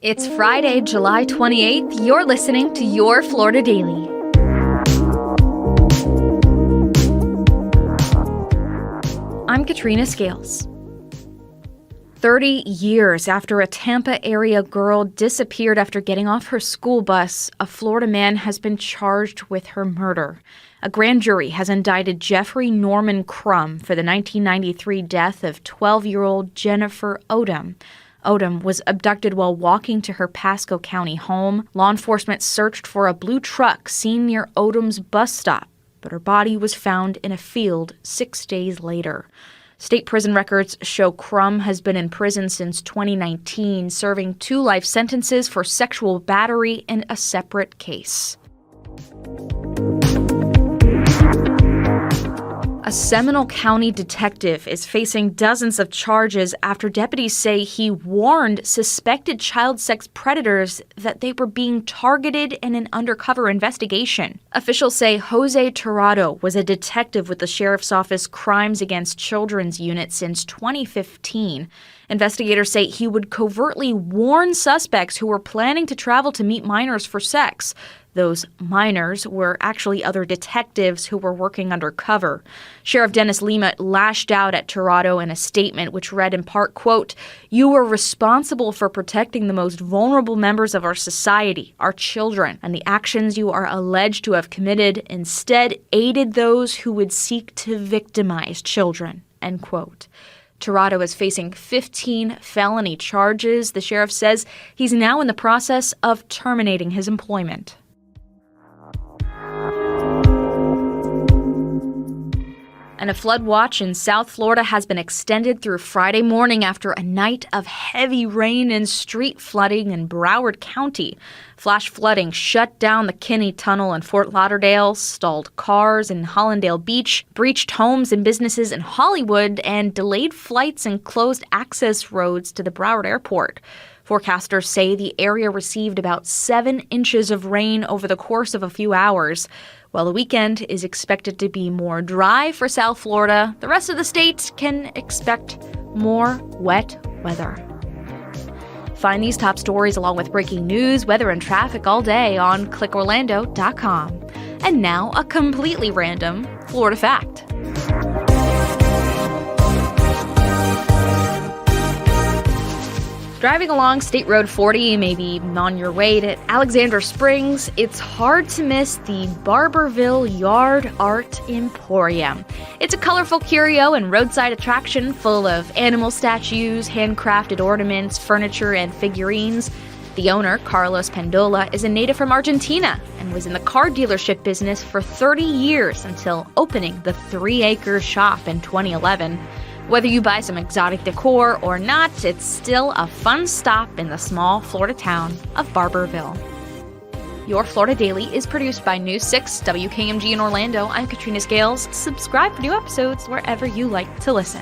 It's Friday, July 28th. You're listening to Your Florida Daily. I'm Katrina Scales. 30 years after a Tampa area girl disappeared after getting off her school bus, a Florida man has been charged with her murder. A grand jury has indicted Jeffrey Norman Crum for the 1993 death of 12-year-old Jennifer Odom. Odom was abducted while walking to her Pasco County home. Law enforcement searched for a blue truck seen near Odom's bus stop, but her body was found in a field 6 days later. State prison records show Crum has been in prison since 2019, serving 2 life sentences for sexual battery in a separate case. A Seminole County detective is facing dozens of charges after deputies say he warned suspected child sex predators that they were being targeted in an undercover investigation. Officials say Jose Tirado was a detective with the Sheriff's Office Crimes Against Children's Unit since 2015. Investigators say he would covertly warn suspects who were planning to travel to meet minors for sex. Those minors were actually other detectives who were working undercover. Sheriff Dennis Lima lashed out at Tirado in a statement which read in part, quote, "You were responsible for protecting the most vulnerable members of our society, our children, and the actions you are alleged to have committed instead aided those who would seek to victimize children," end quote. Tirado is facing 15 felony charges. The sheriff says he's now in the process of terminating his employment. And a flood watch in South Florida has been extended through Friday morning after a night of heavy rain and street flooding in Broward County. Flash flooding shut down the Kinney Tunnel in Fort Lauderdale, stalled cars in Hollandale Beach, breached homes and businesses in Hollywood, and delayed flights and closed access roads to the Broward Airport. Forecasters say the area received about 7 inches of rain over the course of a few hours. While the weekend is expected to be more dry for South Florida, the rest of the state can expect more wet weather. Find these top stories along with breaking news, weather, and traffic all day on clickorlando.com. And now, a completely random Florida fact. Driving along State Road 40, maybe on your way to Alexander Springs, it's hard to miss the Barberville Yard Art Emporium. It's a colorful curio and roadside attraction full of animal statues, handcrafted ornaments, furniture, and figurines. The owner, Carlos Pendola, is a native from Argentina and was in the car dealership business for 30 years until opening the 3-acre shop in 2011. Whether you buy some exotic decor or not, it's still a fun stop in the small Florida town of Barberville. Your Florida Daily is produced by News 6 WKMG in Orlando. I'm Katrina Scales. Subscribe for new episodes wherever you like to listen.